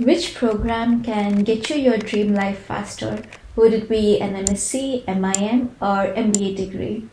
Which program can get you your dream life faster? Would it be an MSc, MIM, or MBA degree?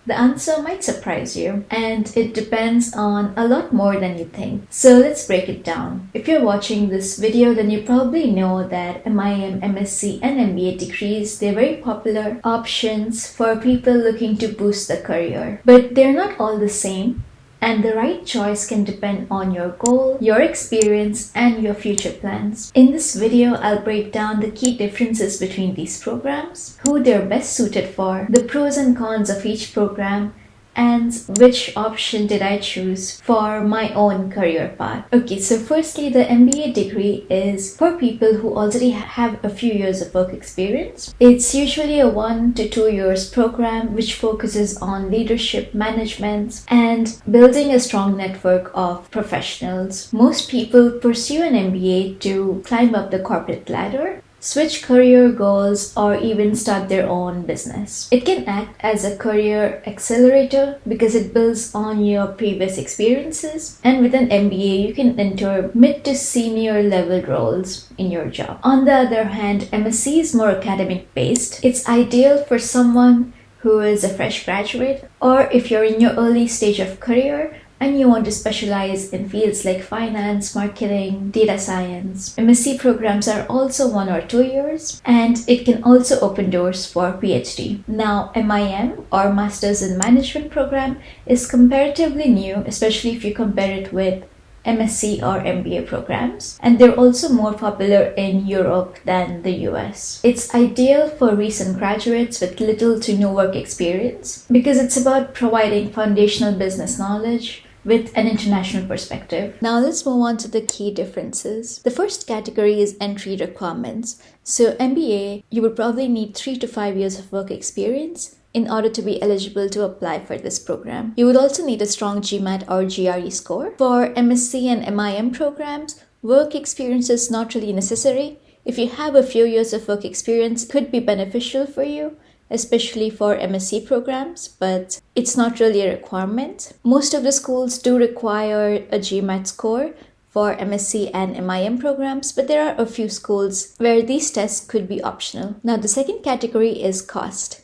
The answer might surprise you, and it depends on a lot more than you think. So let's break it down. If you're watching this video, then you probably know that MIM, MSc, and MBA degrees, they're very popular options for people looking to boost their career. But they're not all the same. And the right choice can depend on your goal, your experience, and your future plans. In this video, I'll break down the key differences between these programs, who they're best suited for, the pros and cons of each program, and which option did I choose for my own career path. Okay, so firstly, the MBA degree is for people who already have a few years of work experience. It's usually a 1 to 2 years program which focuses on leadership, management, and building a strong network of professionals. Most people pursue an MBA to climb up the corporate ladder, switch career goals, or even start their own business. It can act as a career accelerator because it builds on your previous experiences, and with an MBA you can enter mid to senior level roles in your job. On the other hand, MSc is more academic based. It's ideal for someone who is a fresh graduate, or if you're in your early stage of career and you want to specialize in fields like finance, marketing, data science. MSc programs are also 1 or 2 years, and it can also open doors for PhD. Now, MIM, or Masters in Management program, is comparatively new, especially if you compare it with MSc or MBA programs, and they're also more popular in Europe than the US. It's ideal for recent graduates with little to no work experience because it's about providing foundational business knowledge with an international perspective. Now let's move on to the key differences. The first category is entry requirements. So MBA, you would probably need 3 to 5 years of work experience in order to be eligible to apply for this program. You would also need a strong GMAT or GRE score. For MSc and MIM programs, work experience is not really necessary. If you have a few years of work experience, it could be beneficial for you, especially for MSc programs, but it's not really a requirement. Most of the schools do require a GMAT score for MSc and MIM programs, but there are a few schools where these tests could be optional. Now, the second category is cost.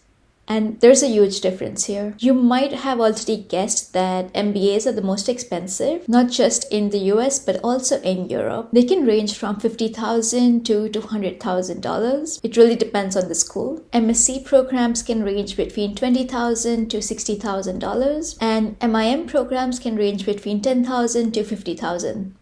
And there's a huge difference here. You might have already guessed that MBAs are the most expensive, not just in the US, but also in Europe. They can range from $50,000 to $200,000. It really depends on the school. MSc programs can range between $20,000 to $60,000, and MIM programs can range between $10,000 to $50,000.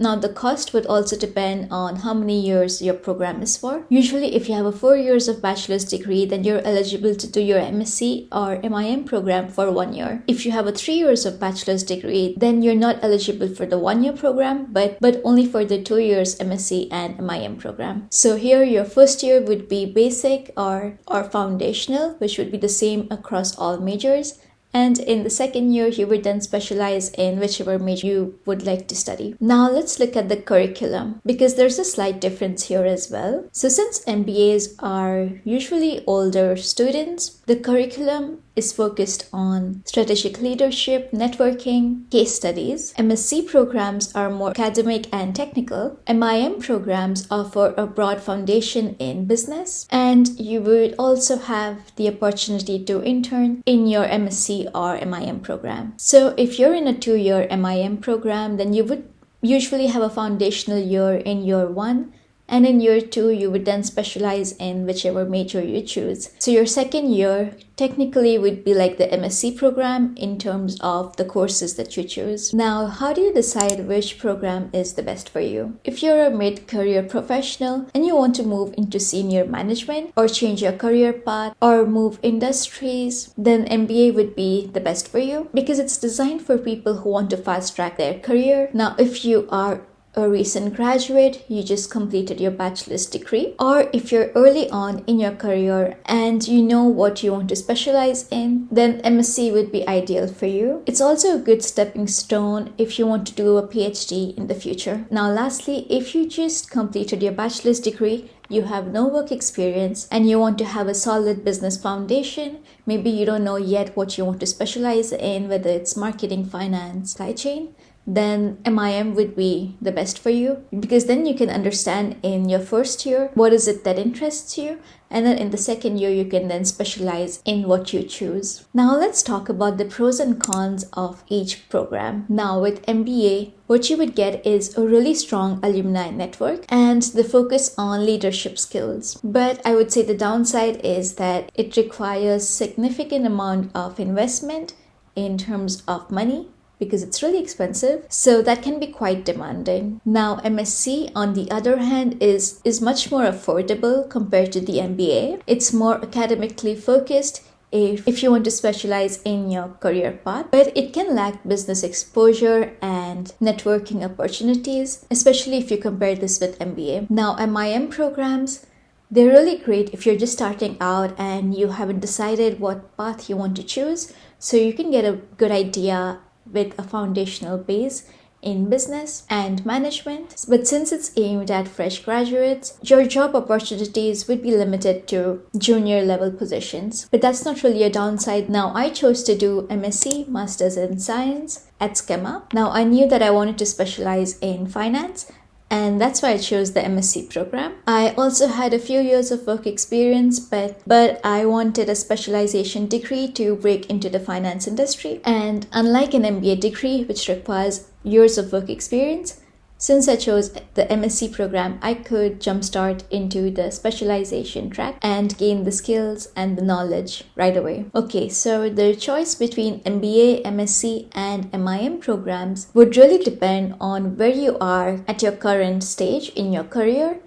Now, the cost would also depend on how many years your program is for. Usually, if you have a 4 years of bachelor's degree, then you're eligible to do your MSc or MIM program for 1 year. If you have a 3 years of bachelor's degree, then you're not eligible for the 1 year program, but only for the 2 years MSc and MIM program. So here, your first year would be basic or foundational, which would be the same across all majors. And in the second year, you would then specialize in whichever major you would like to study. Now let's look at the curriculum, because there's a slight difference here as well. So since MBAs are usually older students, the curriculum is focused on strategic leadership, networking, case studies. MSc programs are more academic and technical. MIM programs offer a broad foundation in business, and you would also have the opportunity to intern in your MSc or MIM program. So if you're in a 2-year MIM program, then you would usually have a foundational year in year 1, and in year 2, you would then specialize in whichever major you choose. So your second year technically would be like the MSc program in terms of the courses that you choose. Now, how do you decide which program is the best for you? If you're a mid-career professional and you want to move into senior management or change your career path or move industries, then MBA would be the best for you because it's designed for people who want to fast-track their career. Now, if you are a recent graduate, you just completed your bachelor's degree, or if you're early on in your career and you know what you want to specialize in, then MSc would be ideal for you. It's also a good stepping stone if you want to do a PhD in the future. Now, lastly, if you just completed your bachelor's degree, you have no work experience, and you want to have a solid business foundation, maybe you don't know yet what you want to specialize in, whether it's marketing, finance, supply chain, then MIM would be the best for you, because then you can understand in your first year what is it that interests you, and then in the second year you can then specialize in what you choose. Now let's talk about the pros and cons of each program. Now with MBA, what you would get is a really strong alumni network and the focus on leadership skills. But I would say the downside is that it requires significant amount of investment in terms of money, because it's really expensive, so that can be quite demanding. Now MSc on the other hand is much more affordable compared to the MBA. It's more academically focused if you want to specialize in your career path, but it can lack business exposure and networking opportunities, especially if you compare this with MBA. Now MIM programs, they're really great if you're just starting out and you haven't decided what path you want to choose, so you can get a good idea with a foundational base in business and management. But since it's aimed at fresh graduates, your job opportunities would be limited to junior level positions. But that's not really a downside. Now I chose to do MSc, Masters in Science at Schema. Now I knew that I wanted to specialize in finance, and that's why I chose the MSc program. I also had a few years of work experience, but I wanted a specialization degree to break into the finance industry. And unlike an MBA degree, which requires years of work experience, since I chose the MSc program, I could jumpstart into the specialization track and gain the skills and the knowledge right away. Okay, so the choice between MBA, MSc, and MIM programs would really depend on where you are at your current stage in your career.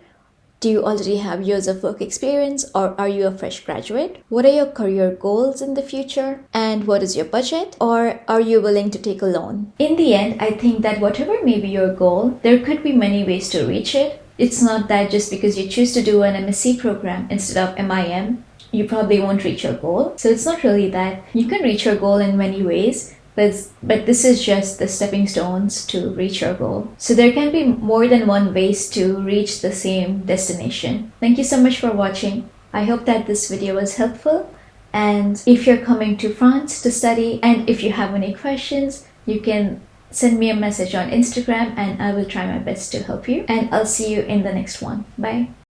Do you already have years of work experience, or are you a fresh graduate? What are your career goals in the future? And what is your budget? Or are you willing to take a loan? In the end, I think that whatever may be your goal, there could be many ways to reach it. It's not that just because you choose to do an MSc program instead of MIM, you probably won't reach your goal. So it's not really that. You can reach your goal in many ways, but this is just the stepping stones to reach your goal. So there can be more than one ways to reach the same destination. Thank you so much for watching. I hope that this video was helpful. And if you're coming to France to study, and if you have any questions, you can send me a message on Instagram and I will try my best to help you. And I'll see you in the next one. Bye.